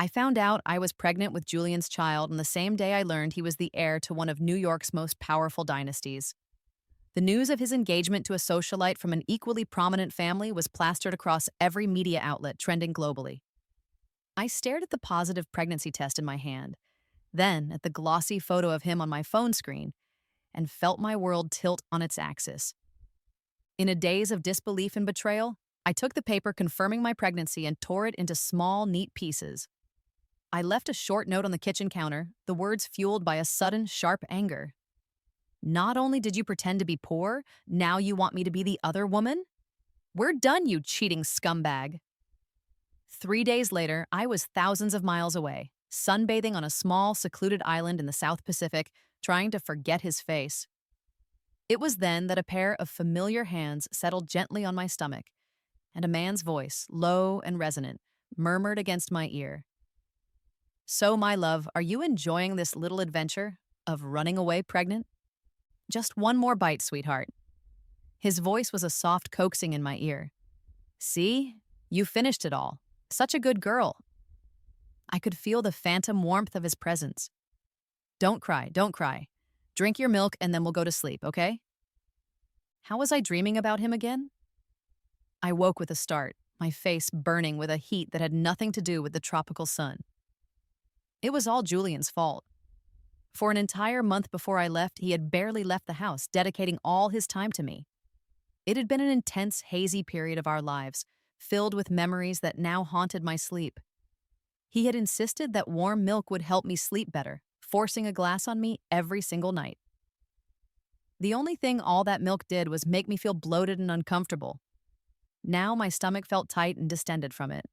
I found out I was pregnant with Julian's child on the same day I learned he was the heir to one of New York's most powerful dynasties. The news of his engagement to a socialite from an equally prominent family was plastered across every media outlet, trending globally. I stared at the positive pregnancy test in my hand, then at the glossy photo of him on my phone screen, and felt my world tilt on its axis. In a daze of disbelief and betrayal, I took the paper confirming my pregnancy and tore it into small, neat pieces. I left a short note on the kitchen counter, the words fueled by a sudden, sharp anger. Not only did you pretend to be poor, now you want me to be the other woman? We're done, you cheating scumbag. 3 days later, I was thousands of miles away, sunbathing on a small, secluded island in the South Pacific, trying to forget his face. It was then that a pair of familiar hands settled gently on my stomach, and a man's voice, low and resonant, murmured against my ear. So, my love, are you enjoying this little adventure of running away pregnant? Just one more bite, sweetheart. His voice was a soft coaxing in my ear. See? You finished it all. Such a good girl. I could feel the phantom warmth of his presence. Don't cry, don't cry. Drink your milk and then we'll go to sleep, okay? How was I dreaming about him again? I woke with a start, my face burning with a heat that had nothing to do with the tropical sun. It was all Julian's fault. For an entire month before I left, he had barely left the house, dedicating all his time to me. It had been an intense, hazy period of our lives, filled with memories that now haunted my sleep. He had insisted that warm milk would help me sleep better, forcing a glass on me every single night. The only thing all that milk did was make me feel bloated and uncomfortable. Now my stomach felt tight and distended from it.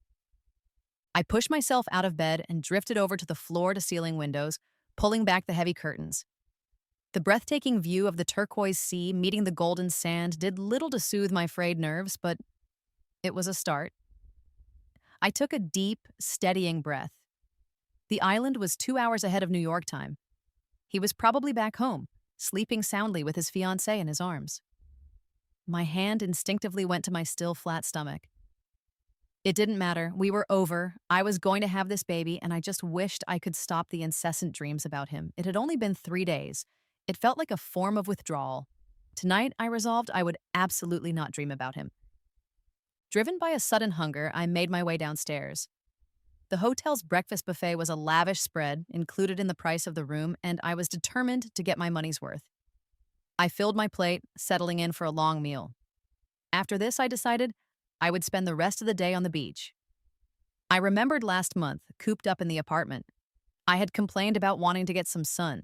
I pushed myself out of bed and drifted over to the floor-to-ceiling windows, pulling back the heavy curtains. The breathtaking view of the turquoise sea meeting the golden sand did little to soothe my frayed nerves, but it was a start. I took a deep, steadying breath. The island was 2 hours ahead of New York time. He was probably back home, sleeping soundly with his fiancée in his arms. My hand instinctively went to my still, flat stomach. It didn't matter. We were over. I was going to have this baby, and I just wished I could stop the incessant dreams about him. It had only been 3 days. It felt like a form of withdrawal. Tonight, I resolved I would absolutely not dream about him. Driven by a sudden hunger, I made my way downstairs. The hotel's breakfast buffet was a lavish spread, included in the price of the room, and I was determined to get my money's worth. I filled my plate, settling in for a long meal. After this, I decided I would spend the rest of the day on the beach. I remembered last month, cooped up in the apartment. I had complained about wanting to get some sun.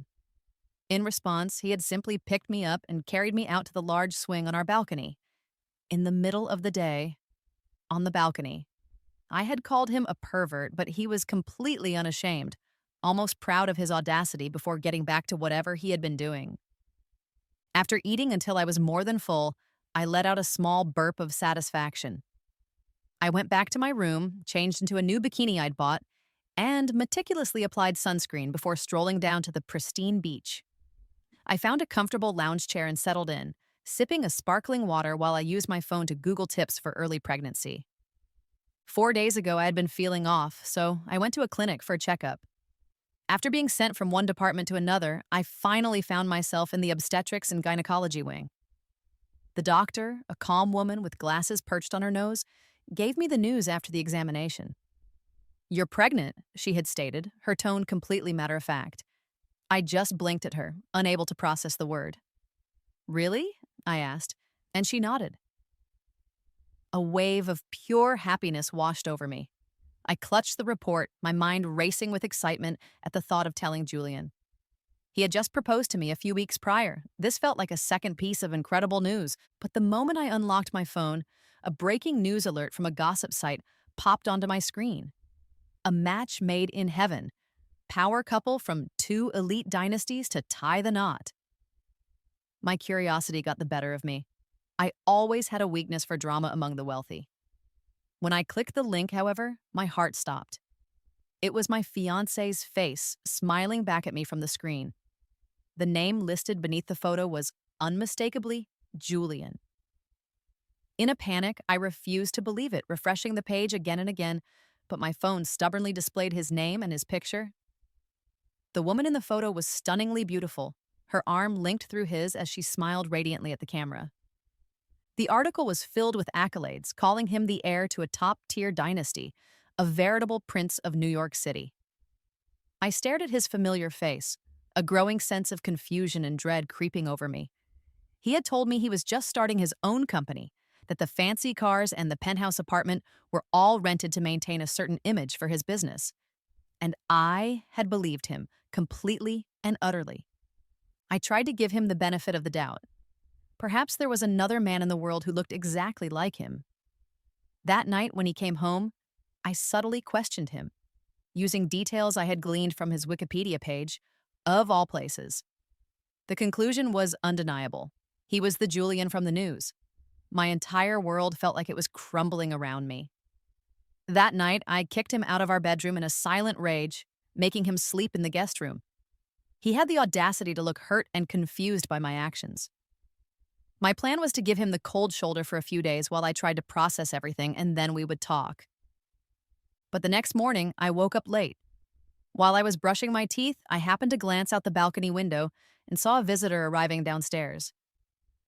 In response, he had simply picked me up and carried me out to the large swing on our balcony. In the middle of the day, on the balcony. I had called him a pervert, but he was completely unashamed, almost proud of his audacity before getting back to whatever he had been doing. After eating until I was more than full, I let out a small burp of satisfaction. I went back to my room, changed into a new bikini I'd bought, and meticulously applied sunscreen before strolling down to the pristine beach. I found a comfortable lounge chair and settled in, sipping a sparkling water while I used my phone to Google tips for early pregnancy. 4 days ago, I had been feeling off, so I went to a clinic for a checkup. After being sent from one department to another, I finally found myself in the obstetrics and gynecology wing. The doctor, a calm woman with glasses perched on her nose, gave me the news after the examination. "You're pregnant," she had stated, her tone completely matter-of-fact. I just blinked at her, unable to process the word. "Really?" I asked, and she nodded. A wave of pure happiness washed over me. I clutched the report, my mind racing with excitement at the thought of telling Julian. He had just proposed to me a few weeks prior. This felt like a second piece of incredible news, but the moment I unlocked my phone, a breaking news alert from a gossip site popped onto my screen. A match made in heaven. Power couple from 2 elite dynasties to tie the knot. My curiosity got the better of me. I always had a weakness for drama among the wealthy. When I clicked the link, however, my heart stopped. It was my fiancé's face smiling back at me from the screen. The name listed beneath the photo was unmistakably Julian. In a panic, I refused to believe it, refreshing the page again and again, but my phone stubbornly displayed his name and his picture. The woman in the photo was stunningly beautiful, her arm linked through his as she smiled radiantly at the camera. The article was filled with accolades, calling him the heir to a top-tier dynasty, a veritable prince of New York City. I stared at his familiar face, a growing sense of confusion and dread creeping over me. He had told me he was just starting his own company, that the fancy cars and the penthouse apartment were all rented to maintain a certain image for his business. And I had believed him, completely and utterly. I tried to give him the benefit of the doubt. Perhaps there was another man in the world who looked exactly like him. That night, when he came home, I subtly questioned him, using details I had gleaned from his Wikipedia page, of all places. The conclusion was undeniable. He was the Julian from the news. My entire world felt like it was crumbling around me. That night, I kicked him out of our bedroom in a silent rage, making him sleep in the guest room. He had the audacity to look hurt and confused by my actions. My plan was to give him the cold shoulder for a few days while I tried to process everything, and then we would talk. But the next morning, I woke up late. While I was brushing my teeth, I happened to glance out the balcony window and saw a visitor arriving downstairs.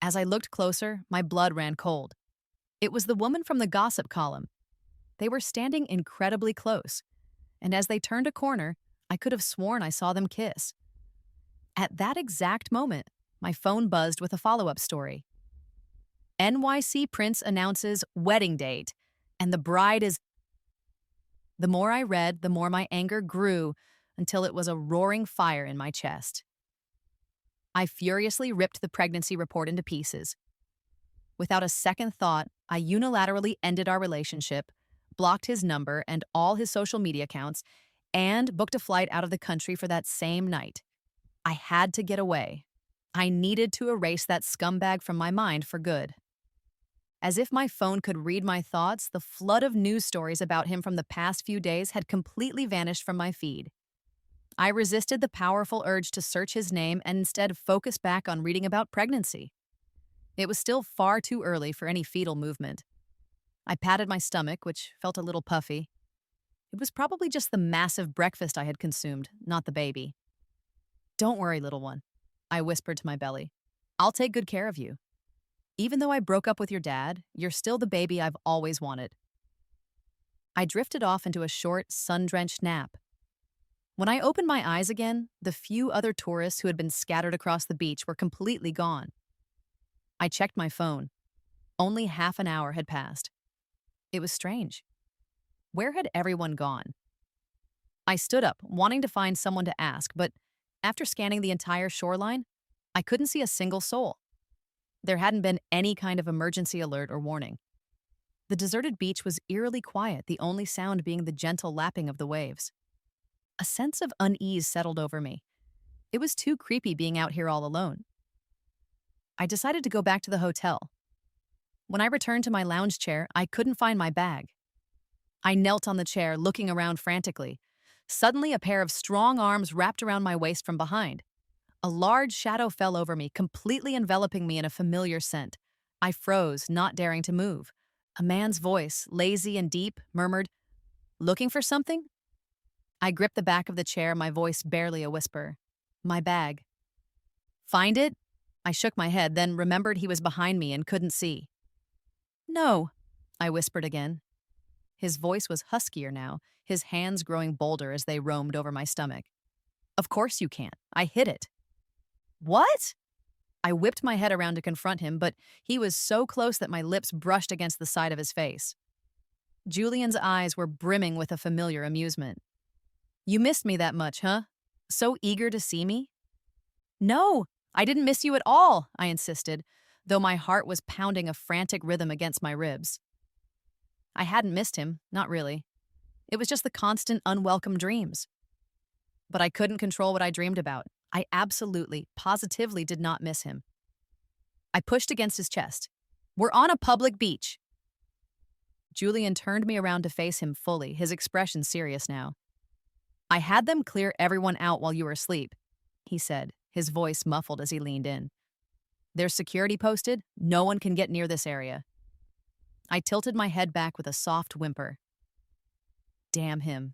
As I looked closer, my blood ran cold. It was the woman from the gossip column. They were standing incredibly close, and as they turned a corner, I could have sworn I saw them kiss. At that exact moment, my phone buzzed with a follow-up story. NYC Prince announces wedding date, and the bride is... The more I read, the more my anger grew until it was a roaring fire in my chest. I furiously ripped the pregnancy report into pieces. Without a second thought, I unilaterally ended our relationship, blocked his number and all his social media accounts, and booked a flight out of the country for that same night. I had to get away. I needed to erase that scumbag from my mind for good. As if my phone could read my thoughts, the flood of news stories about him from the past few days had completely vanished from my feed. I resisted the powerful urge to search his name and instead focused back on reading about pregnancy. It was still far too early for any fetal movement. I patted my stomach, which felt a little puffy. It was probably just the massive breakfast I had consumed, not the baby. "Don't worry, little one," I whispered to my belly. "I'll take good care of you. Even though I broke up with your dad, you're still the baby I've always wanted." I drifted off into a short, sun-drenched nap. When I opened my eyes again, the few other tourists who had been scattered across the beach were completely gone. I checked my phone. Only half an hour had passed. It was strange. Where had everyone gone? I stood up, wanting to find someone to ask, but after scanning the entire shoreline, I couldn't see a single soul. There hadn't been any kind of emergency alert or warning. The deserted beach was eerily quiet, the only sound being the gentle lapping of the waves. A sense of unease settled over me. It was too creepy being out here all alone. I decided to go back to the hotel. When I returned to my lounge chair, I couldn't find my bag. I knelt on the chair, looking around frantically. Suddenly, a pair of strong arms wrapped around my waist from behind. A large shadow fell over me, completely enveloping me in a familiar scent. I froze, not daring to move. A man's voice, lazy and deep, murmured, "Looking for something?" I gripped the back of the chair, my voice barely a whisper. "My bag." "Find it?" I shook my head, then remembered he was behind me and couldn't see. "No," I whispered again. His voice was huskier now, his hands growing bolder as they roamed over my stomach. "Of course you can't. I hid it." "What?" I whipped my head around to confront him, but he was so close that my lips brushed against the side of his face. Julian's eyes were brimming with a familiar amusement. "You missed me that much, huh? So eager to see me?" "No, I didn't miss you at all," I insisted, though my heart was pounding a frantic rhythm against my ribs. I hadn't missed him, not really. It was just the constant, unwelcome dreams. But I couldn't control what I dreamed about. I absolutely, positively did not miss him. I pushed against his chest. "We're on a public beach." Julian turned me around to face him fully, his expression serious now. "I had them clear everyone out while you were asleep," he said, his voice muffled as he leaned in. "There's security posted. No one can get near this area." I tilted my head back with a soft whimper. Damn him.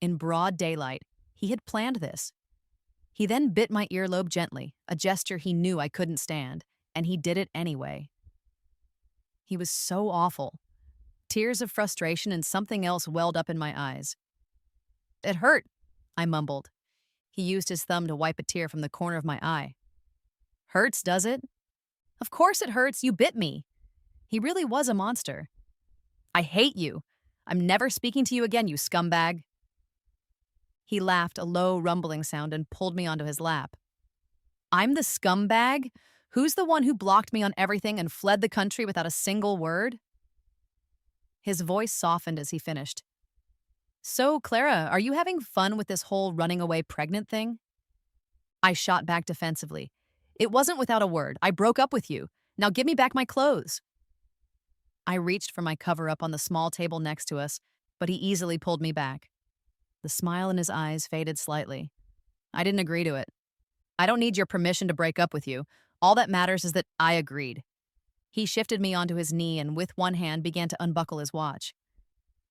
In broad daylight, he had planned this. He then bit my earlobe gently, a gesture he knew I couldn't stand, and he did it anyway. He was so awful. Tears of frustration and something else welled up in my eyes. It hurt, I mumbled. He used his thumb to wipe a tear from the corner of my eye. Hurts, does it? Of course it hurts, you bit me. He really was a monster. I hate you. I'm never speaking to you again, you scumbag. He laughed a low, rumbling sound and pulled me onto his lap. I'm the scumbag? Who's the one who blocked me on everything and fled the country without a single word? His voice softened as he finished. So, Clara, are you having fun with this whole running away pregnant thing? I shot back defensively. It wasn't without a word. I broke up with you. Now give me back my clothes. I reached for my cover-up on the small table next to us, but he easily pulled me back. The smile in his eyes faded slightly. I didn't agree to it. I don't need your permission to break up with you. All that matters is that I agreed. He shifted me onto his knee and with one hand began to unbuckle his watch.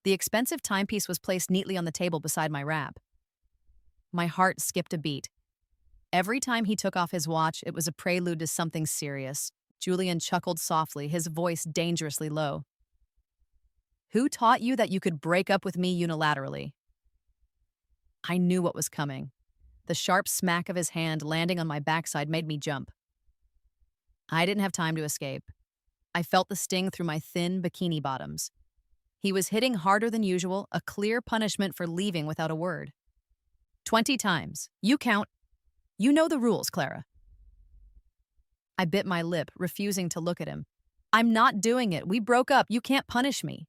The expensive timepiece was placed neatly on the table beside my wrap. My heart skipped a beat. Every time he took off his watch, it was a prelude to something serious. Julian chuckled softly, his voice dangerously low. Who taught you that you could break up with me unilaterally? I knew what was coming. The sharp smack of his hand landing on my backside made me jump. I didn't have time to escape. I felt the sting through my thin bikini bottoms. He was hitting harder than usual, a clear punishment for leaving without a word. 20 times. You count. You know the rules, Clara. I bit my lip, refusing to look at him. I'm not doing it. We broke up. You can't punish me.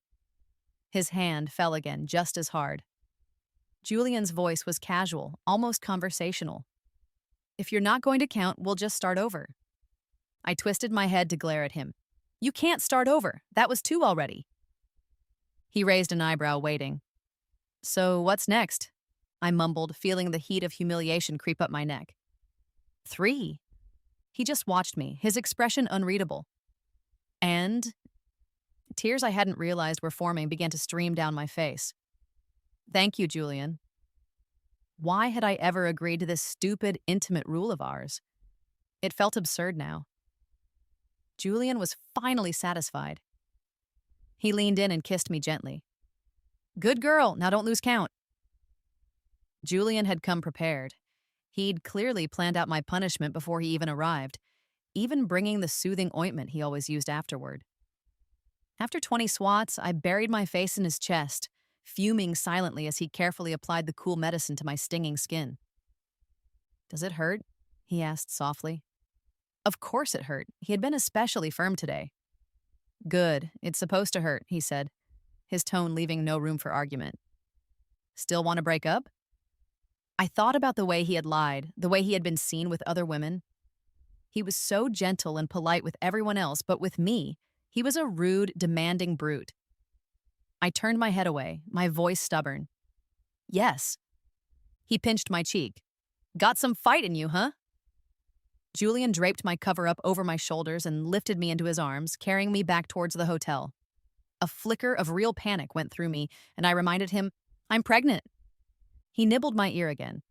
His hand fell again, just as hard. Julian's voice was casual, almost conversational. If you're not going to count, we'll just start over. I twisted my head to glare at him. You can't start over. That was 2 already. He raised an eyebrow, waiting. So what's next? I mumbled, feeling the heat of humiliation creep up my neck. 3. He just watched me, his expression unreadable. And tears I hadn't realized were forming began to stream down my face. Thank you, Julian. Why had I ever agreed to this stupid, intimate rule of ours? It felt absurd now. Julian was finally satisfied. He leaned in and kissed me gently. Good girl, now don't lose count. Julian had come prepared. He'd clearly planned out my punishment before he even arrived, even bringing the soothing ointment he always used afterward. After 20 swats, I buried my face in his chest, fuming silently as he carefully applied the cool medicine to my stinging skin. Does it hurt? He asked softly. Of course it hurt. He had been especially firm today. Good. It's supposed to hurt, he said, his tone leaving no room for argument. Still want to break up? I thought about the way he had lied, the way he had been seen with other women. He was so gentle and polite with everyone else, but with me, he was a rude, demanding brute. I turned my head away, my voice stubborn. Yes. He pinched my cheek. Got some fight in you, huh? Julian draped my cover-up over my shoulders and lifted me into his arms, carrying me back towards the hotel. A flicker of real panic went through me, and I reminded him, I'm pregnant. He nibbled my ear again.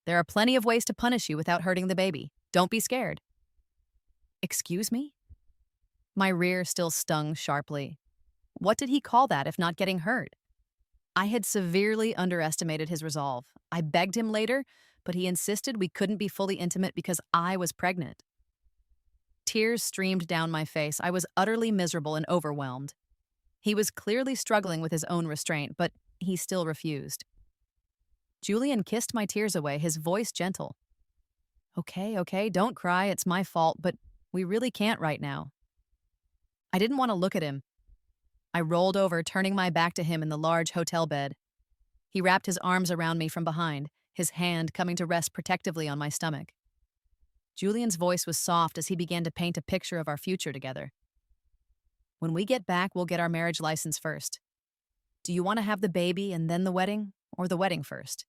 There are plenty of ways to punish you without hurting the baby. Don't be scared. Excuse me? My rear still stung sharply. What did he call that if not getting hurt? I had severely underestimated his resolve. I begged him later, but he insisted we couldn't be fully intimate because I was pregnant. Tears streamed down my face. I was utterly miserable and overwhelmed. He was clearly struggling with his own restraint, but he still refused. Julian kissed my tears away, his voice gentle. Okay, don't cry, it's my fault, but we really can't right now. I didn't want to look at him. I rolled over, turning my back to him in the large hotel bed. He wrapped his arms around me from behind, his hand coming to rest protectively on my stomach. Julian's voice was soft as he began to paint a picture of our future together. When we get back, we'll get our marriage license first. Do you want to have the baby and then the wedding, or the wedding first?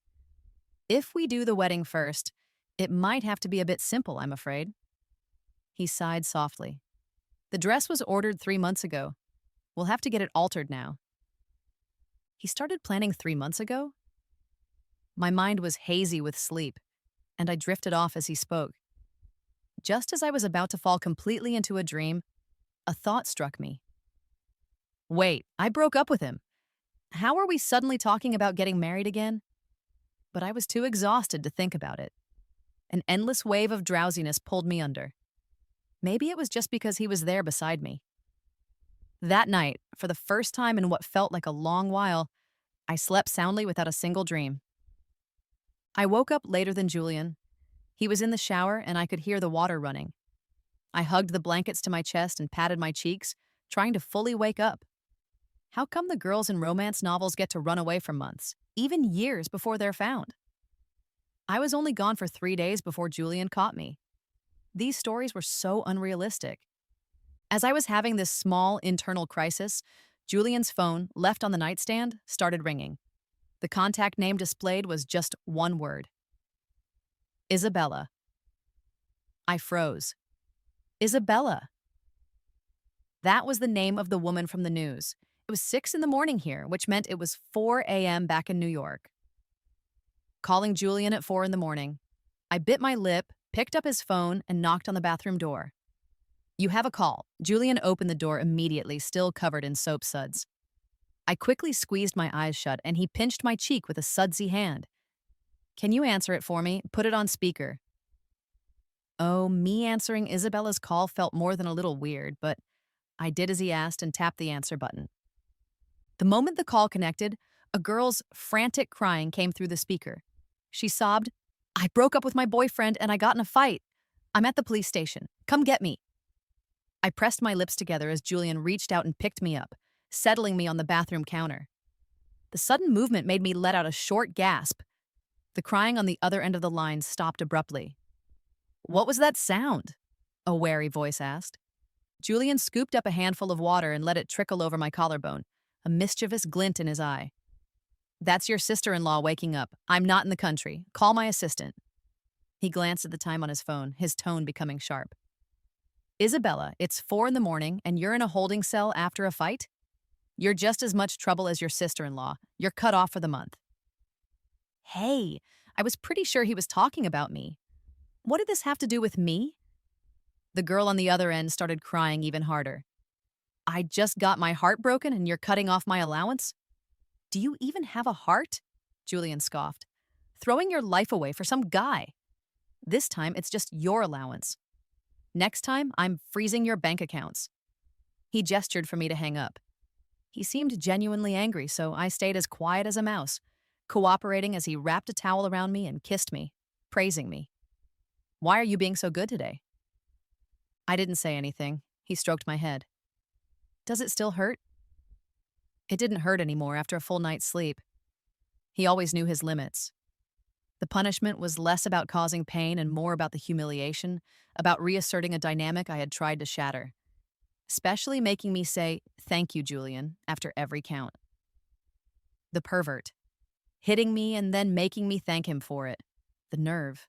If we do the wedding first, it might have to be a bit simple, I'm afraid. He sighed softly. The dress was ordered 3 months ago. We'll have to get it altered now. He started planning 3 months ago? My mind was hazy with sleep, and I drifted off as he spoke. Just as I was about to fall completely into a dream, a thought struck me. Wait, I broke up with him. How are we suddenly talking about getting married again? But I was too exhausted to think about it. An endless wave of drowsiness pulled me under. Maybe it was just because he was there beside me. That night, for the first time in what felt like a long while, I slept soundly without a single dream. I woke up later than Julian. He was in the shower and I could hear the water running. I hugged the blankets to my chest and patted my cheeks, trying to fully wake up. How come the girls in romance novels get to run away for months, even years before they're found? I was only gone for 3 days before Julian caught me. These stories were so unrealistic. As I was having this small internal crisis, Julian's phone, left on the nightstand, started ringing. The contact name displayed was just one word. Isabella. I froze. Isabella. That was the name of the woman from the news. It was 6 in the morning here, which meant it was 4 a.m. back in New York. Calling Julian at 4 in the morning, I bit my lip, picked up his phone, and knocked on the bathroom door. You have a call. Julian opened the door immediately, still covered in soap suds. I quickly squeezed my eyes shut, and he pinched my cheek with a sudsy hand. Can you answer it for me? Put it on speaker. Oh, me answering Isabella's call felt more than a little weird, but I did as he asked and tapped the answer button. The moment the call connected, a girl's frantic crying came through the speaker. She sobbed, I broke up with my boyfriend and I got in a fight. I'm at the police station. Come get me. I pressed my lips together as Julian reached out and picked me up, settling me on the bathroom counter. The sudden movement made me let out a short gasp. The crying on the other end of the line stopped abruptly. What was that sound? A wary voice asked. Julian scooped up a handful of water and let it trickle over my collarbone, a mischievous glint in his eye. That's your sister-in-law waking up. I'm not in the country. Call my assistant. He glanced at the time on his phone, his tone becoming sharp. Isabella, it's 4 in the morning and you're in a holding cell after a fight? You're just as much trouble as your sister-in-law. You're cut off for the month. Hey, I was pretty sure he was talking about me. What did this have to do with me? The girl on the other end started crying even harder. I just got my heart broken and you're cutting off my allowance? Do you even have a heart? Julian scoffed. Throwing your life away for some guy. This time it's just your allowance. Next time I'm freezing your bank accounts. He gestured for me to hang up. He seemed genuinely angry, so I stayed as quiet as a mouse, cooperating as he wrapped a towel around me and kissed me, praising me. Why are you being so good today? I didn't say anything. He stroked my head. Does it still hurt? It didn't hurt anymore after a full night's sleep. He always knew his limits. The punishment was less about causing pain and more about the humiliation, about reasserting a dynamic I had tried to shatter. Especially making me say, thank you, Julian, after every count. The pervert. Hitting me and then making me thank him for it. The nerve.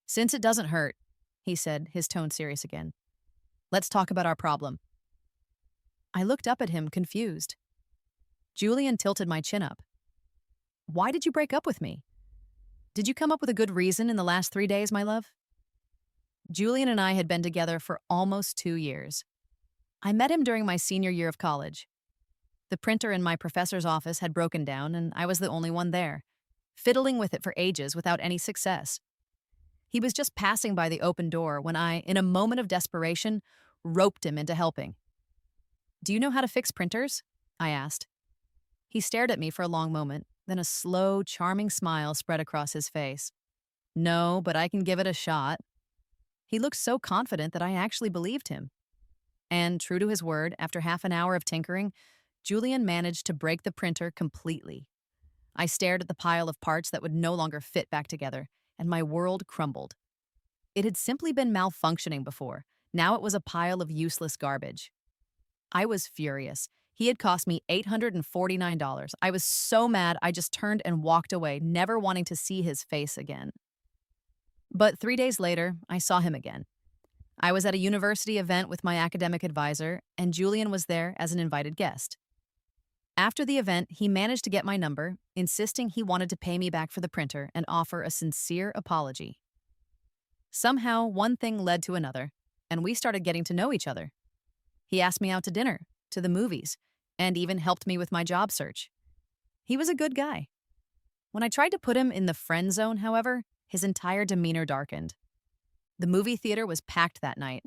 Since it doesn't hurt, he said, his tone serious again. Let's talk about our problem. I looked up at him, confused. Julian tilted my chin up. Why did you break up with me? Did you come up with a good reason in the last 3 days, my love? Julian and I had been together for almost 2 years. I met him during my senior year of college. The printer in my professor's office had broken down, and I was the only one there, fiddling with it for ages without any success. He was just passing by the open door when I, in a moment of desperation, roped him into helping. Do you know how to fix printers? I asked. He stared at me for a long moment, then a slow, charming smile spread across his face. No, but I can give it a shot. He looked so confident that I actually believed him. And, true to his word, after half an hour of tinkering, Julian managed to break the printer completely. I stared at the pile of parts that would no longer fit back together, and my world crumbled. It had simply been malfunctioning before. Now it was a pile of useless garbage. I was furious. He had cost me $849. I was so mad I just turned and walked away, never wanting to see his face again. But 3 days later, I saw him again. I was at a university event with my academic advisor, and Julian was there as an invited guest. After the event, he managed to get my number, insisting he wanted to pay me back for the printer and offer a sincere apology. Somehow, one thing led to another, and we started getting to know each other. He asked me out to dinner, to the movies, and even helped me with my job search. He was a good guy. When I tried to put him in the friend zone, however, his entire demeanor darkened. The movie theater was packed that night.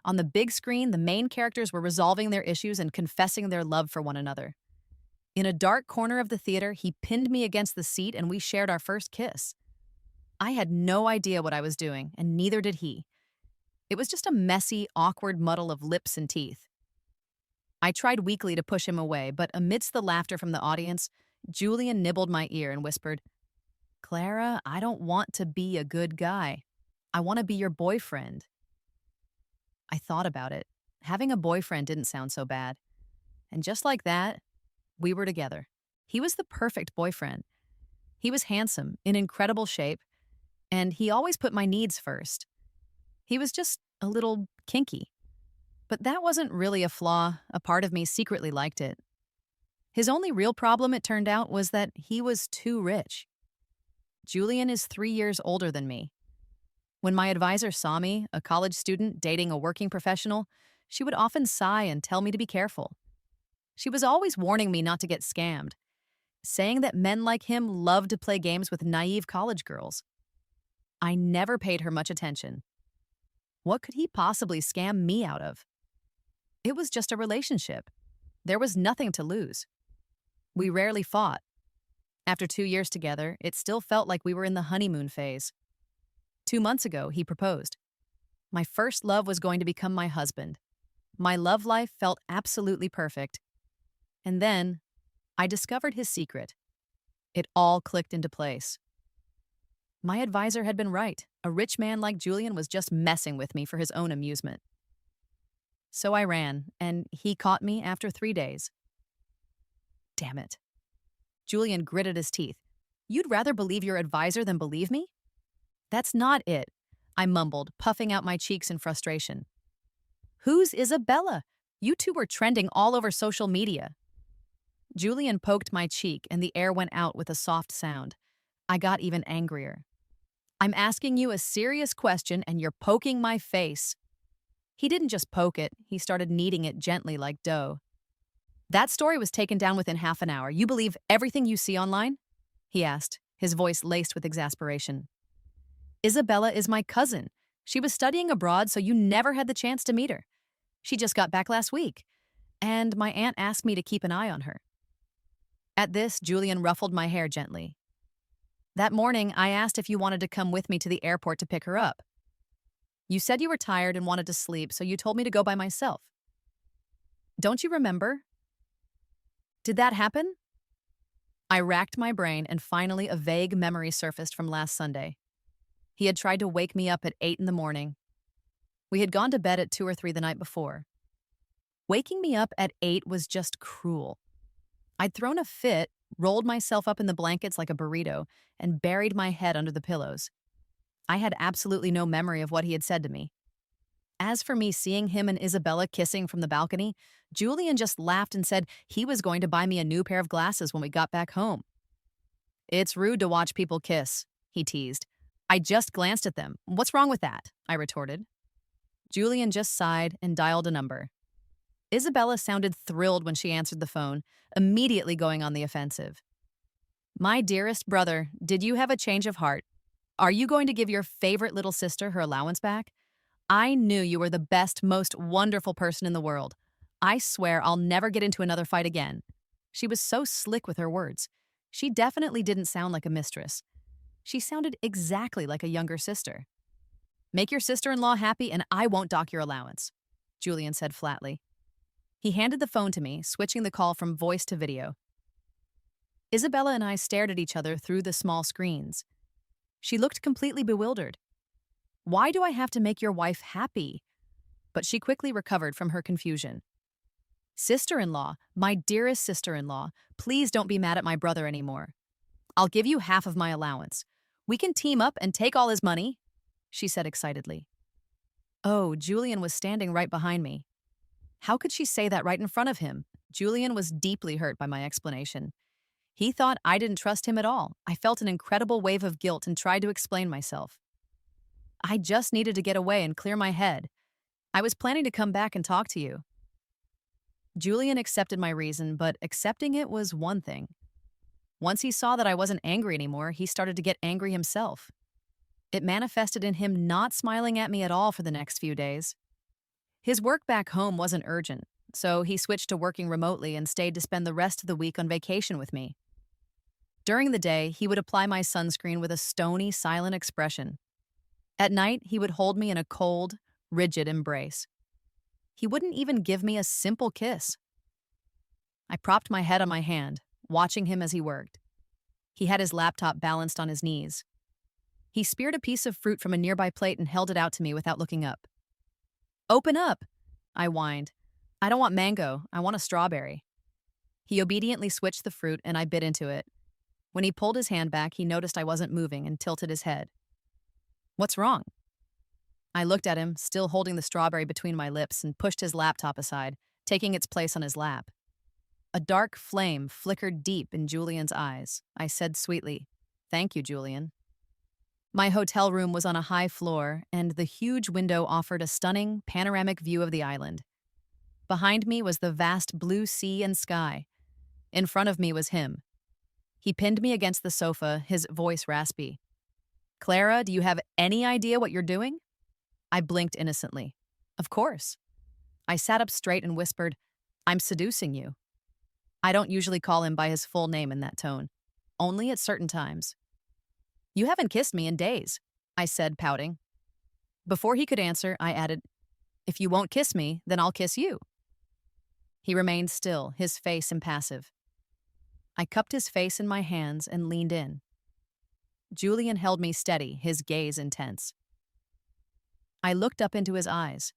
On the big screen, the main characters were resolving their issues and confessing their love for one another. In a dark corner of the theater, he pinned me against the seat and we shared our first kiss. I had no idea what I was doing, and neither did he. It was just a messy, awkward muddle of lips and teeth. I tried weakly to push him away, but amidst the laughter from the audience, Julian nibbled my ear and whispered, "Clara, I don't want to be a good guy. I want to be your boyfriend." I thought about it. Having a boyfriend didn't sound so bad. And just like that, we were together. He was the perfect boyfriend. He was handsome, in incredible shape, and he always put my needs first. He was just a little kinky. But that wasn't really a flaw. A part of me secretly liked it. His only real problem, it turned out, was that he was too rich. Julian is 3 years older than me. When my advisor saw me, a college student dating a working professional, she would often sigh and tell me to be careful. She was always warning me not to get scammed, saying that men like him love to play games with naive college girls. I never paid her much attention. What could he possibly scam me out of? It was just a relationship. There was nothing to lose. We rarely fought. After 2 years together, it still felt like we were in the honeymoon phase. 2 months ago, he proposed. My first love was going to become my husband. My love life felt absolutely perfect. And then, I discovered his secret. It all clicked into place. My advisor had been right. A rich man like Julian was just messing with me for his own amusement. So I ran, and he caught me after 3 days. Damn it. Julian gritted his teeth. "You'd rather believe your advisor than believe me?" "That's not it," I mumbled, puffing out my cheeks in frustration. "Who's Isabella? You two were trending all over social media." Julian poked my cheek, and the air went out with a soft sound. I got even angrier. "I'm asking you a serious question, and you're poking my face." He didn't just poke it, he started kneading it gently like dough. "That story was taken down within half an hour. You believe everything you see online?" he asked, his voice laced with exasperation. "Isabella is my cousin. She was studying abroad, so you never had the chance to meet her. She just got back last week, and my aunt asked me to keep an eye on her." At this, Julian ruffled my hair gently. "That morning, I asked if you wanted to come with me to the airport to pick her up. You said you were tired and wanted to sleep, so you told me to go by myself. Don't you remember? Did that happen?" I racked my brain, and finally a vague memory surfaced from last Sunday. He had tried to wake me up at 8 in the morning. We had gone to bed at 2 or 3 the night before. Waking me up at 8 was just cruel. I'd thrown a fit, rolled myself up in the blankets like a burrito, and buried my head under the pillows. I had absolutely no memory of what he had said to me. As for me seeing him and Isabella kissing from the balcony, Julian just laughed and said he was going to buy me a new pair of glasses when we got back home. "It's rude to watch people kiss," he teased. "I just glanced at them. What's wrong with that?" I retorted. Julian just sighed and dialed a number. Isabella sounded thrilled when she answered the phone, immediately going on the offensive. "My dearest brother, did you have a change of heart? Are you going to give your favorite little sister her allowance back? I knew you were the best, most wonderful person in the world. I swear I'll never get into another fight again." She was so slick with her words. She definitely didn't sound like a mistress. She sounded exactly like a younger sister. "Make your sister-in-law happy and I won't dock your allowance," Julian said flatly. He handed the phone to me, switching the call from voice to video. Isabella and I stared at each other through the small screens. She looked completely bewildered. "Why do I have to make your wife happy?" But she quickly recovered from her confusion. "Sister-in-law, my dearest sister-in-law, please don't be mad at my brother anymore. I'll give you half of my allowance. We can team up and take all his money," she said excitedly. Oh, Julian was standing right behind me. How could she say that right in front of him? Julian was deeply hurt by my explanation. He thought I didn't trust him at all. I felt an incredible wave of guilt and tried to explain myself. I just needed to get away and clear my head. I was planning to come back and talk to you. Julian accepted my reason, but accepting it was one thing. Once he saw that I wasn't angry anymore, he started to get angry himself. It manifested in him not smiling at me at all for the next few days. His work back home wasn't urgent, so he switched to working remotely and stayed to spend the rest of the week on vacation with me. During the day, he would apply my sunscreen with a stony, silent expression. At night, he would hold me in a cold, rigid embrace. He wouldn't even give me a simple kiss. I propped my head on my hand, watching him as he worked. He had his laptop balanced on his knees. He speared a piece of fruit from a nearby plate and held it out to me without looking up. "Open up," I whined. "I don't want mango, I want a strawberry." He obediently switched the fruit and I bit into it. When he pulled his hand back, he noticed I wasn't moving and tilted his head. "What's wrong?" I looked at him, still holding the strawberry between my lips, and pushed his laptop aside, taking its place on his lap. A dark flame flickered deep in Julian's eyes. I said sweetly, "Thank you, Julian." My hotel room was on a high floor, and the huge window offered a stunning, panoramic view of the island. Behind me was the vast blue sea and sky. In front of me was him. He pinned me against the sofa, his voice raspy. "Clara, do you have any idea what you're doing?" I blinked innocently. "Of course." I sat up straight and whispered, "I'm seducing you." I don't usually call him by his full name in that tone, only at certain times. "You haven't kissed me in days," I said, pouting. Before he could answer, I added, "If you won't kiss me, then I'll kiss you." He remained still, his face impassive. I cupped his face in my hands and leaned in. Julian held me steady, his gaze intense. I looked up into his eyes.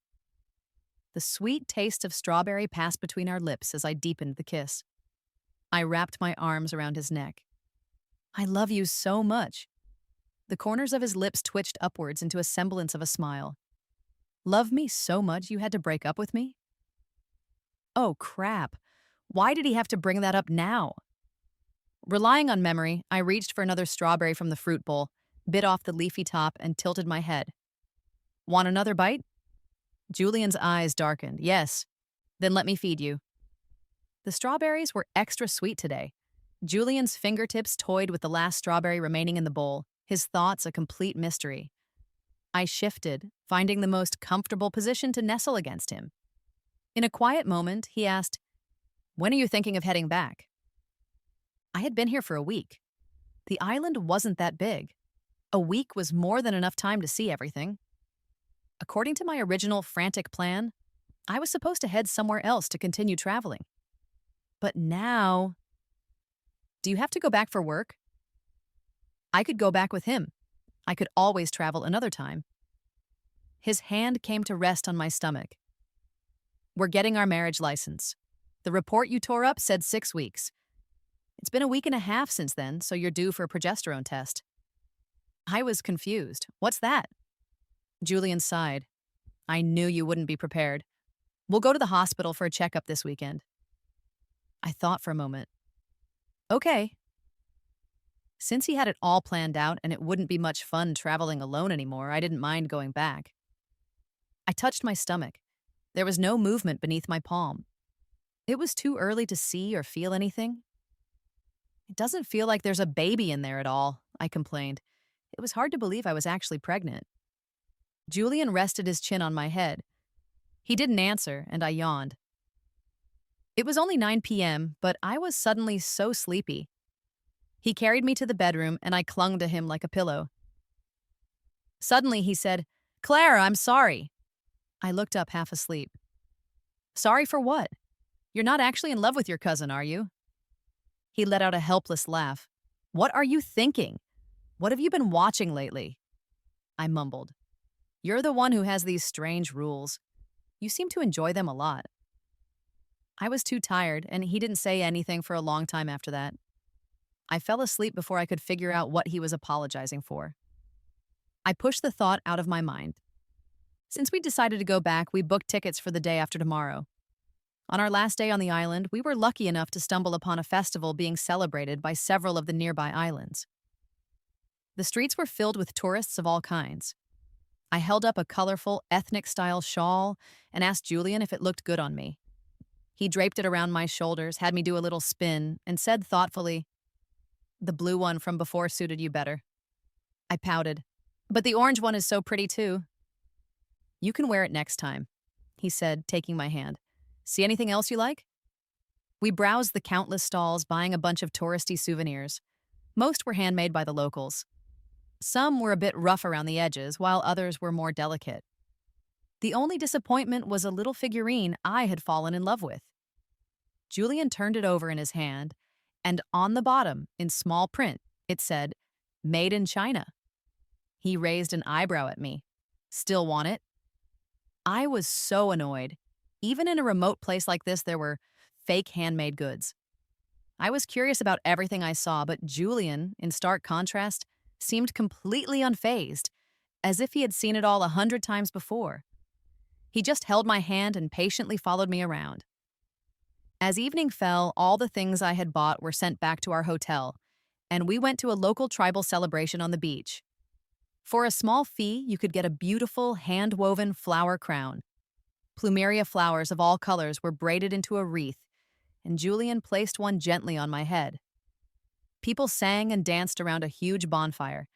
The sweet taste of strawberry passed between our lips as I deepened the kiss. I wrapped my arms around his neck. "I love you so much." The corners of his lips twitched upwards into a semblance of a smile. "Love me so much you had to break up with me?" Oh, crap. Why did he have to bring that up now? Relying on memory, I reached for another strawberry from the fruit bowl, bit off the leafy top, and tilted my head. "Want another bite?" Julian's eyes darkened. "Yes. Then let me feed you." The strawberries were extra sweet today. Julian's fingertips toyed with the last strawberry remaining in the bowl, his thoughts a complete mystery. I shifted, finding the most comfortable position to nestle against him. In a quiet moment, he asked, "When are you thinking of heading back?" I had been here for a week. The island wasn't that big. A week was more than enough time to see everything. According to my original frantic plan, I was supposed to head somewhere else to continue traveling. But now... Do you have to go back for work? I could go back with him. I could always travel another time. His hand came to rest on my stomach. "We're getting our marriage license. The report you tore up said 6 weeks. It's been a week and a half since then, so you're due for a progesterone test." I was confused. "What's that?" Julian sighed. "I knew you wouldn't be prepared. We'll go to the hospital for a checkup this weekend." I thought for a moment. "Okay." Since he had it all planned out and it wouldn't be much fun traveling alone anymore, I didn't mind going back. I touched my stomach. There was no movement beneath my palm. It was too early to see or feel anything. "It doesn't feel like there's a baby in there at all," I complained. It was hard to believe I was actually pregnant. Julian rested his chin on my head. He didn't answer, and I yawned. It was only 9 p.m., but I was suddenly so sleepy. He carried me to the bedroom, and I clung to him like a pillow. Suddenly, he said, "Claire, I'm sorry." I looked up half asleep. "Sorry for what? You're not actually in love with your cousin, are you?" He let out a helpless laugh. "What are you thinking? What have you been watching lately?" I mumbled. "You're the one who has these strange rules. You seem to enjoy them a lot." I was too tired, and he didn't say anything for a long time after that. I fell asleep before I could figure out what he was apologizing for. I pushed the thought out of my mind. Since we decided to go back, we booked tickets for the day after tomorrow. On our last day on the island, we were lucky enough to stumble upon a festival being celebrated by several of the nearby islands. The streets were filled with tourists of all kinds. I held up a colorful, ethnic-style shawl and asked Julian if it looked good on me. He draped it around my shoulders, had me do a little spin, and said thoughtfully, "The blue one from before suited you better." I pouted. "But the orange one is so pretty too." "You can wear it next time," he said, taking my hand. "See anything else you like?" We browsed the countless stalls, buying a bunch of touristy souvenirs. Most were handmade by the locals. Some were a bit rough around the edges, while others were more delicate. The only disappointment was a little figurine I had fallen in love with. Julian turned it over in his hand, and on the bottom, in small print, it said, "Made in China." He raised an eyebrow at me. "Still want it?" I was so annoyed. Even in a remote place like this, there were fake handmade goods. I was curious about everything I saw, but Julian, in stark contrast, seemed completely unfazed, as if he had seen it all 100 times before. He just held my hand and patiently followed me around. As evening fell, all the things I had bought were sent back to our hotel, and we went to a local tribal celebration on the beach. For a small fee, you could get a beautiful hand-woven flower crown. Plumeria flowers of all colors were braided into a wreath, and Julian placed one gently on my head. People sang and danced around a huge bonfire,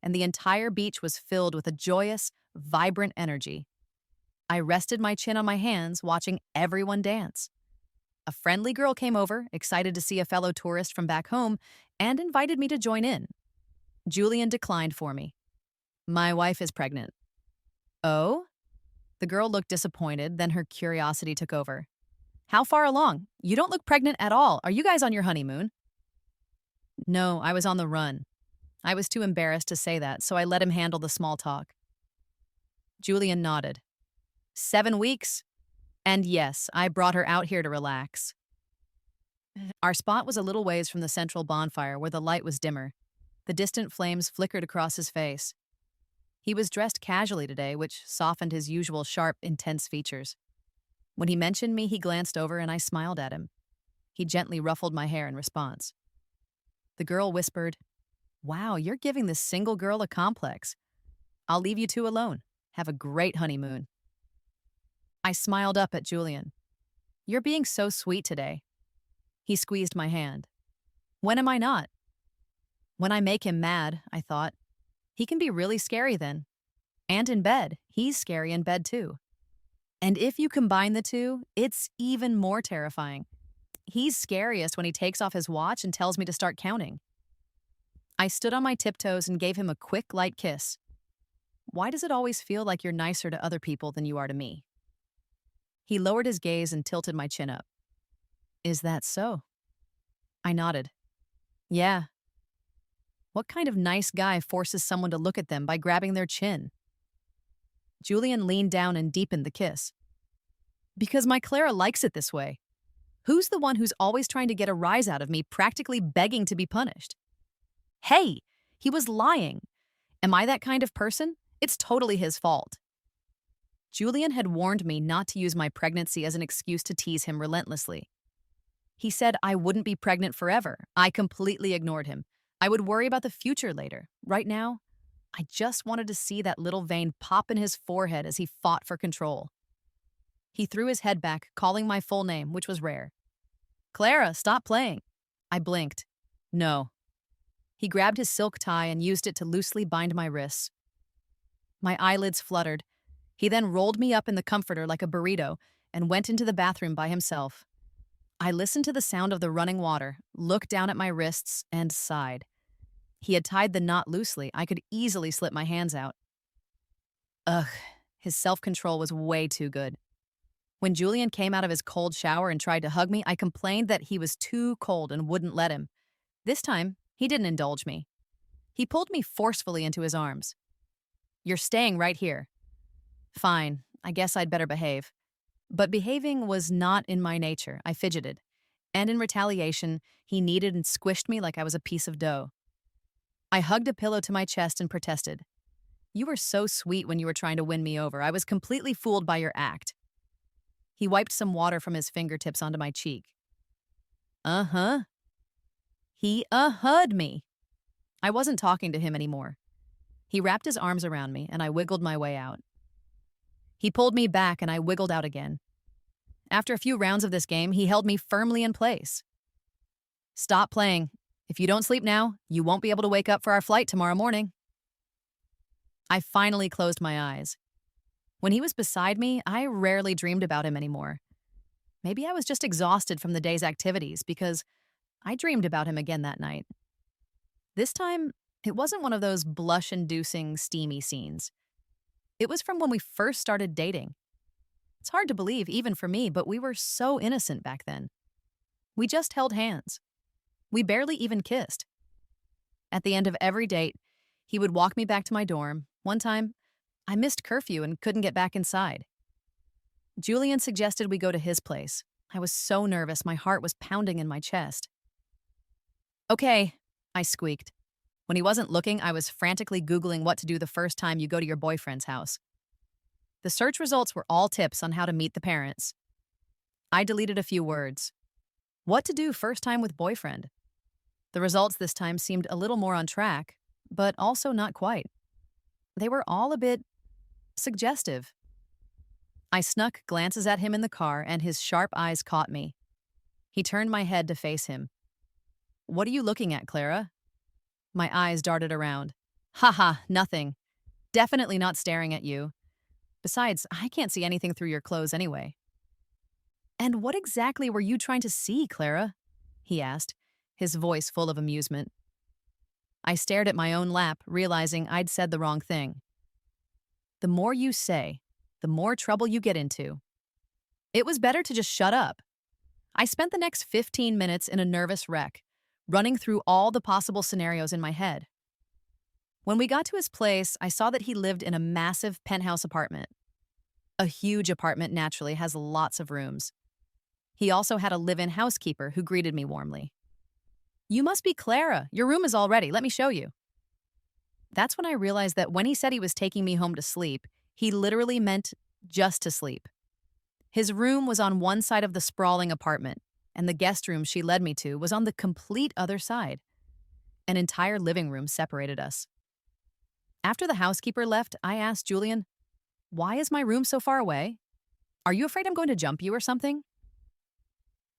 and the entire beach was filled with a joyous, vibrant energy. I rested my chin on my hands, watching everyone dance. A friendly girl came over, excited to see a fellow tourist from back home, and invited me to join in. Julian declined for me. "My wife is pregnant." "Oh?" The girl looked disappointed, then her curiosity took over. "How far along? You don't look pregnant at all. Are you guys on your honeymoon?" "No, I was on the run." I was too embarrassed to say that, so I let him handle the small talk. Julian nodded. 7 weeks? And yes, I brought her out here to relax. Our spot was a little ways from the central bonfire where the light was dimmer. The distant flames flickered across his face. He was dressed casually today, which softened his usual sharp, intense features. When he mentioned me, he glanced over and I smiled at him. He gently ruffled my hair in response. The girl whispered, "Wow, you're giving this single girl a complex. I'll leave you two alone. Have a great honeymoon." I smiled up at Julian. "You're being so sweet today." He squeezed my hand. "When am I not?" "When I make him mad," I thought. "He can be really scary then. And in bed, he's scary in bed too. And if you combine the two, it's even more terrifying. He's scariest when he takes off his watch and tells me to start counting." I stood on my tiptoes and gave him a quick, light kiss. "Why does it always feel like you're nicer to other people than you are to me?" He lowered his gaze and tilted my chin up. "Is that so?" I nodded. "Yeah." What kind of nice guy forces someone to look at them by grabbing their chin? Julian leaned down and deepened the kiss. "Because my Clara likes it this way. Who's the one who's always trying to get a rise out of me, practically begging to be punished?" Hey, he was lying. Am I that kind of person? It's totally his fault. Julian had warned me not to use my pregnancy as an excuse to tease him relentlessly. He said I wouldn't be pregnant forever. I completely ignored him. I would worry about the future later. Right now, I just wanted to see that little vein pop in his forehead as he fought for control. He threw his head back, calling my full name, which was rare. "Clara, stop playing." I blinked. "No." He grabbed his silk tie and used it to loosely bind my wrists. My eyelids fluttered. He then rolled me up in the comforter like a burrito and went into the bathroom by himself. I listened to the sound of the running water, looked down at my wrists, and sighed. He had tied the knot loosely. I could easily slip my hands out. Ugh, his self-control was way too good. When Julian came out of his cold shower and tried to hug me, I complained that he was too cold and wouldn't let him. This time, he didn't indulge me. He pulled me forcefully into his arms. "You're staying right here." Fine, I guess I'd better behave. But behaving was not in my nature. I fidgeted. And in retaliation, he kneaded and squished me like I was a piece of dough. I hugged a pillow to my chest and protested. "You were so sweet when you were trying to win me over. I was completely fooled by your act." He wiped some water from his fingertips onto my cheek. Uh-huh. He uh-hu'd me. I wasn't talking to him anymore. He wrapped his arms around me, and I wiggled my way out. He pulled me back, and I wiggled out again. After a few rounds of this game, he held me firmly in place. Stop playing. If you don't sleep now, you won't be able to wake up for our flight tomorrow morning. I finally closed my eyes. When he was beside me, I rarely dreamed about him anymore. Maybe I was just exhausted from the day's activities because I dreamed about him again that night. This time, it wasn't one of those blush-inducing, steamy scenes. It was from when we first started dating. It's hard to believe, even for me, but we were so innocent back then. We just held hands. We barely even kissed. At the end of every date, he would walk me back to my dorm. One time, I missed curfew and couldn't get back inside. Julian suggested we go to his place. I was so nervous, my heart was pounding in my chest. Okay, I squeaked. When he wasn't looking, I was frantically Googling what to do the first time you go to your boyfriend's house. The search results were all tips on how to meet the parents. I deleted a few words. What to do first time with boyfriend? The results this time seemed a little more on track, but also not quite. They were all a bit suggestive. I snuck glances at him in the car, and his sharp eyes caught me. He turned my head to face him. What are you looking at, Clara? My eyes darted around. Haha, nothing. Definitely not staring at you. Besides, I can't see anything through your clothes anyway. And what exactly were you trying to see, Clara? He asked, his voice full of amusement. I stared at my own lap, realizing I'd said the wrong thing. The more you say, the more trouble you get into. It was better to just shut up. I spent the next 15 minutes in a nervous wreck, running through all the possible scenarios in my head. When we got to his place, I saw that he lived in a massive penthouse apartment. A huge apartment naturally has lots of rooms. He also had a live-in housekeeper who greeted me warmly. You must be Clara. Your room is all ready. Let me show you. That's when I realized that when he said he was taking me home to sleep, he literally meant just to sleep. His room was on one side of the sprawling apartment, and the guest room she led me to was on the complete other side. An entire living room separated us. After the housekeeper left, I asked Julian, "Why is my room so far away? Are you afraid I'm going to jump you or something?"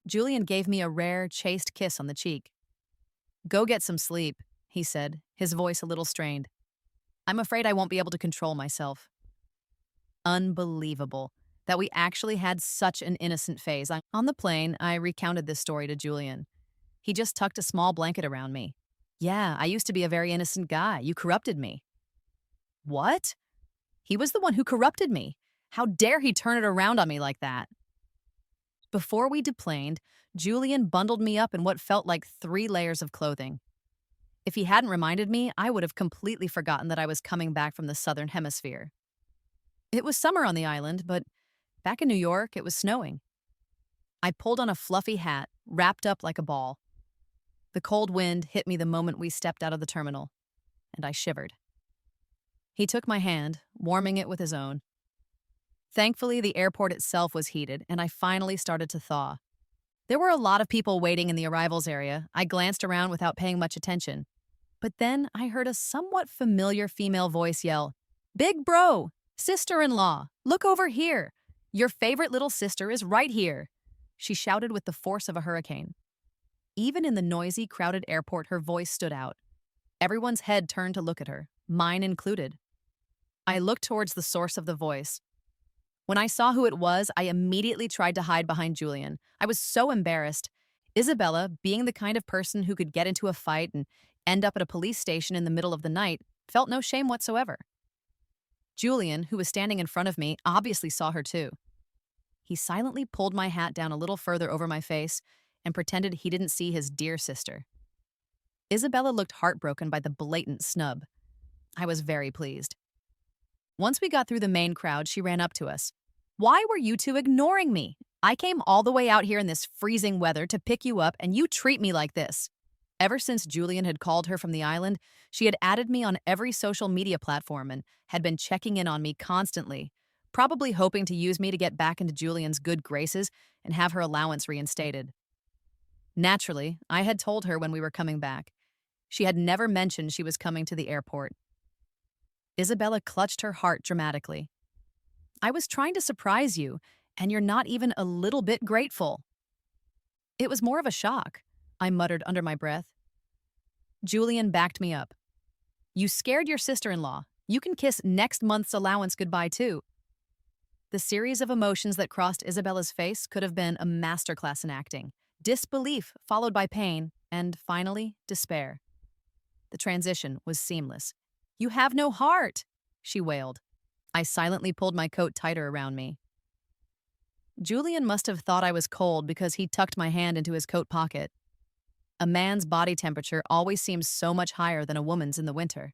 Julian gave me a rare, chaste kiss on the cheek. Go get some sleep, he said, his voice a little strained. I'm afraid I won't be able to control myself. Unbelievable that we actually had such an innocent phase. On the plane, I recounted this story to Julian. He just tucked a small blanket around me. Yeah, I used to be a very innocent guy. You corrupted me. What? He was the one who corrupted me. How dare he turn it around on me like that? Before we deplaned, Julian bundled me up in what felt like 3 layers of clothing. If he hadn't reminded me, I would have completely forgotten that I was coming back from the southern hemisphere. It was summer on the island, but back in New York, it was snowing. I pulled on a fluffy hat, wrapped up like a ball. The cold wind hit me the moment we stepped out of the terminal, and I shivered. He took my hand, warming it with his own. Thankfully, the airport itself was heated, and I finally started to thaw. There were a lot of people waiting in the arrivals area. I glanced around without paying much attention. But then I heard a somewhat familiar female voice yell, "Big bro! Sister-in-law! Look over here! Your favorite little sister is right here!" She shouted with the force of a hurricane. Even in the noisy, crowded airport, her voice stood out. Everyone's head turned to look at her, mine included. I looked towards the source of the voice. When I saw who it was, I immediately tried to hide behind Julian. I was so embarrassed. Isabella, being the kind of person who could get into a fight and end up at a police station in the middle of the night, felt no shame whatsoever. Julian, who was standing in front of me, obviously saw her too. He silently pulled my hat down a little further over my face and pretended he didn't see his dear sister. Isabella looked heartbroken by the blatant snub. I was very pleased. Once we got through the main crowd, she ran up to us. "Why were you two ignoring me? I came all the way out here in this freezing weather to pick you up, and you treat me like this." Ever since Julian had called her from the island, she had added me on every social media platform and had been checking in on me constantly, probably hoping to use me to get back into Julian's good graces and have her allowance reinstated. Naturally, I had told her when we were coming back. She had never mentioned she was coming to the airport. Isabella clutched her heart dramatically. I was trying to surprise you, and you're not even a little bit grateful. It was more of a shock, I muttered under my breath. Julian backed me up. You scared your sister-in-law. You can kiss next month's allowance goodbye, too. The series of emotions that crossed Isabella's face could have been a masterclass in acting. Disbelief, followed by pain, and finally, despair. The transition was seamless. You have no heart, she wailed. I silently pulled my coat tighter around me. Julian must have thought I was cold because he tucked my hand into his coat pocket. A man's body temperature always seems so much higher than a woman's in the winter.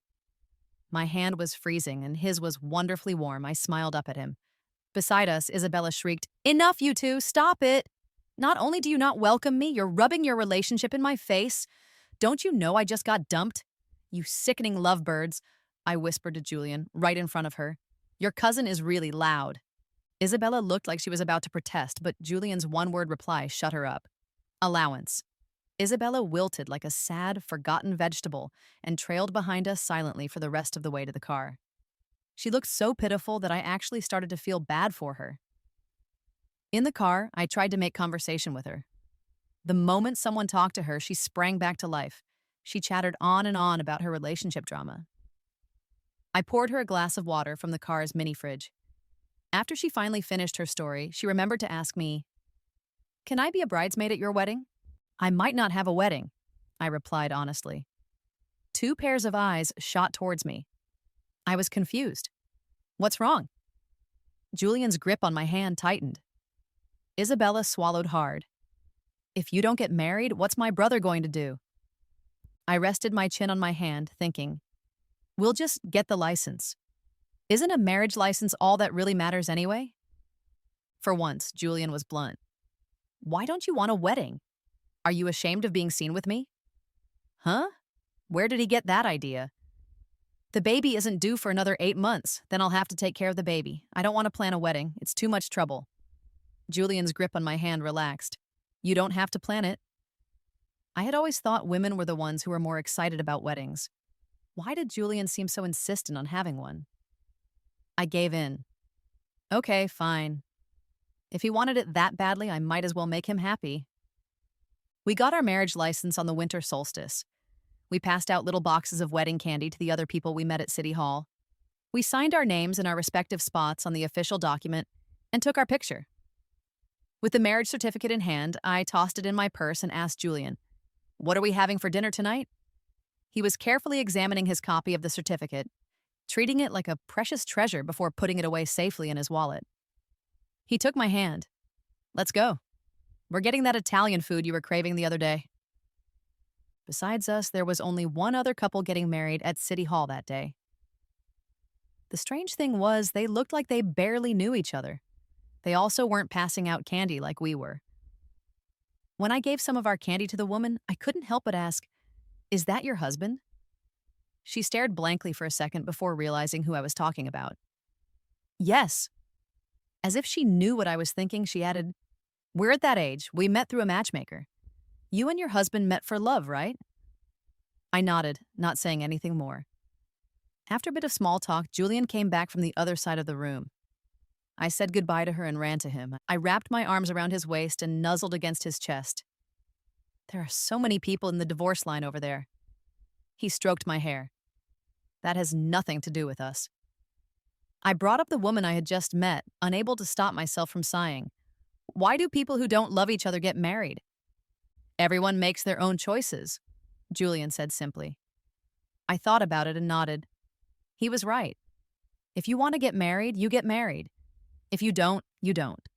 My hand was freezing and his was wonderfully warm. I smiled up at him. Beside us, Isabella shrieked, "Enough, you two! Stop it! Not only do you not welcome me, you're rubbing your relationship in my face. Don't you know I just got dumped? You sickening lovebirds," I whispered to Julian, right in front of her. "Your cousin is really loud." Isabella looked like she was about to protest, but Julian's one-word reply shut her up. Allowance. Isabella wilted like a sad, forgotten vegetable and trailed behind us silently for the rest of the way to the car. She looked so pitiful that I actually started to feel bad for her. In the car, I tried to make conversation with her. The moment someone talked to her, she sprang back to life. She chattered on and on about her relationship drama. I poured her a glass of water from the car's mini fridge. After she finally finished her story, she remembered to ask me, "Can I be a bridesmaid at your wedding?" "I might not have a wedding," I replied honestly. Two pairs of eyes shot towards me. I was confused. What's wrong? Julian's grip on my hand tightened. Isabella swallowed hard. If you don't get married, what's my brother going to do? I rested my chin on my hand, thinking, we'll just get the license. Isn't a marriage license all that really matters anyway? For once, Julian was blunt. Why don't you want a wedding? Are you ashamed of being seen with me? Huh? Where did he get that idea? The baby isn't due for another 8 months. Then I'll have to take care of the baby. I don't want to plan a wedding. It's too much trouble. Julian's grip on my hand relaxed. You don't have to plan it. I had always thought women were the ones who were more excited about weddings. Why did Julian seem so insistent on having one? I gave in. Okay, fine. If he wanted it that badly, I might as well make him happy. We got our marriage license on the winter solstice. We passed out little boxes of wedding candy to the other people we met at City Hall. We signed our names in our respective spots on the official document and took our picture. With the marriage certificate in hand, I tossed it in my purse and asked Julian, "What are we having for dinner tonight?" He was carefully examining his copy of the certificate, treating it like a precious treasure before putting it away safely in his wallet. He took my hand. Let's go. We're getting that Italian food you were craving the other day. Besides us, there was only one other couple getting married at City Hall that day. The strange thing was, they looked like they barely knew each other. They also weren't passing out candy like we were. When I gave some of our candy to the woman, I couldn't help but ask, "Is that your husband?" She stared blankly for a second before realizing who I was talking about. Yes. As if she knew what I was thinking, she added, "We're at that age. We met through a matchmaker. You and your husband met for love, right?" I nodded, not saying anything more. After a bit of small talk, Julian came back from the other side of the room. I said goodbye to her and ran to him. I wrapped my arms around his waist and nuzzled against his chest. There are so many people in the divorce line over there. He stroked my hair. That has nothing to do with us. I brought up the woman I had just met, unable to stop myself from sighing. Why do people who don't love each other get married? Everyone makes their own choices, Julian said simply. I thought about it and nodded. He was right. If you want to get married, you get married. If you don't, you don't.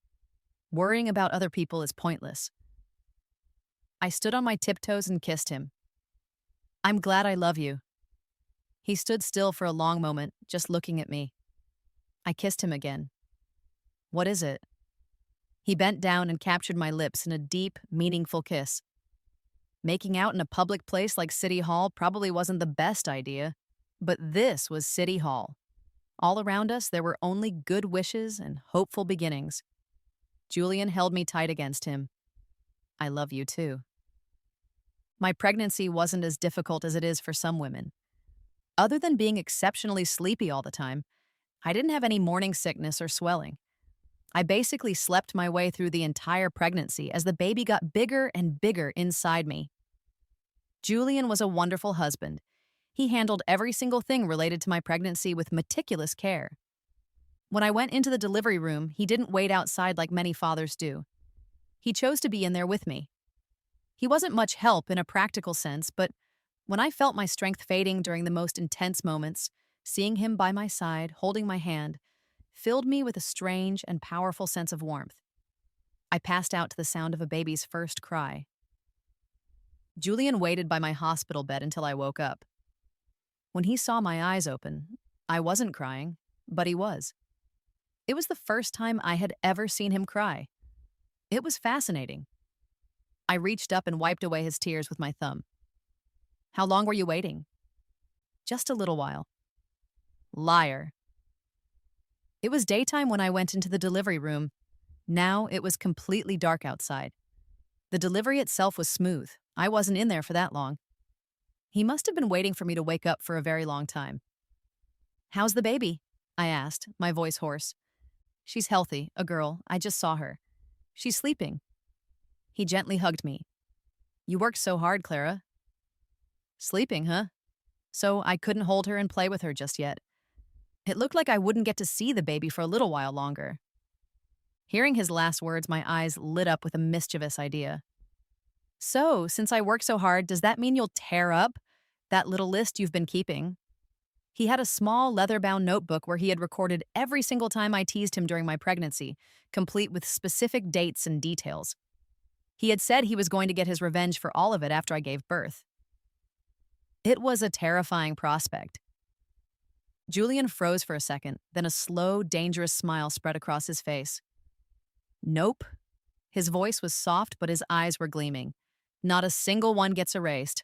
Worrying about other people is pointless. I stood on my tiptoes and kissed him. I'm glad I love you. He stood still for a long moment, just looking at me. I kissed him again. What is it? He bent down and captured my lips in a deep, meaningful kiss. Making out in a public place like City Hall probably wasn't the best idea, but this was City Hall. All around us, there were only good wishes and hopeful beginnings. Julian held me tight against him. I love you too. My pregnancy wasn't as difficult as it is for some women. Other than being exceptionally sleepy all the time, I didn't have any morning sickness or swelling. I basically slept my way through the entire pregnancy as the baby got bigger and bigger inside me. Julian was a wonderful husband. He handled every single thing related to my pregnancy with meticulous care. When I went into the delivery room, he didn't wait outside like many fathers do. He chose to be in there with me. He wasn't much help in a practical sense, but when I felt my strength fading during the most intense moments, seeing him by my side, holding my hand, filled me with a strange and powerful sense of warmth. I passed out to the sound of a baby's first cry. Julian waited by my hospital bed until I woke up. When he saw my eyes open, I wasn't crying, but he was. It was the first time I had ever seen him cry. It was fascinating. I reached up and wiped away his tears with my thumb. How long were you waiting? Just a little while. Liar. It was daytime when I went into the delivery room. Now it was completely dark outside. The delivery itself was smooth. I wasn't in there for that long. He must have been waiting for me to wake up for a very long time. How's the baby? I asked, my voice hoarse. She's healthy, a girl. I just saw her. She's sleeping. He gently hugged me. You worked so hard, Clara. Sleeping, huh? So I couldn't hold her and play with her just yet. It looked like I wouldn't get to see the baby for a little while longer. Hearing his last words, my eyes lit up with a mischievous idea. So, since I worked so hard, does that mean you'll tear up that little list you've been keeping? He had a small leather-bound notebook where he had recorded every single time I teased him during my pregnancy, complete with specific dates and details. He had said he was going to get his revenge for all of it after I gave birth. It was a terrifying prospect. Julian froze for a second, then a slow, dangerous smile spread across his face. Nope. His voice was soft, but his eyes were gleaming. Not a single one gets erased.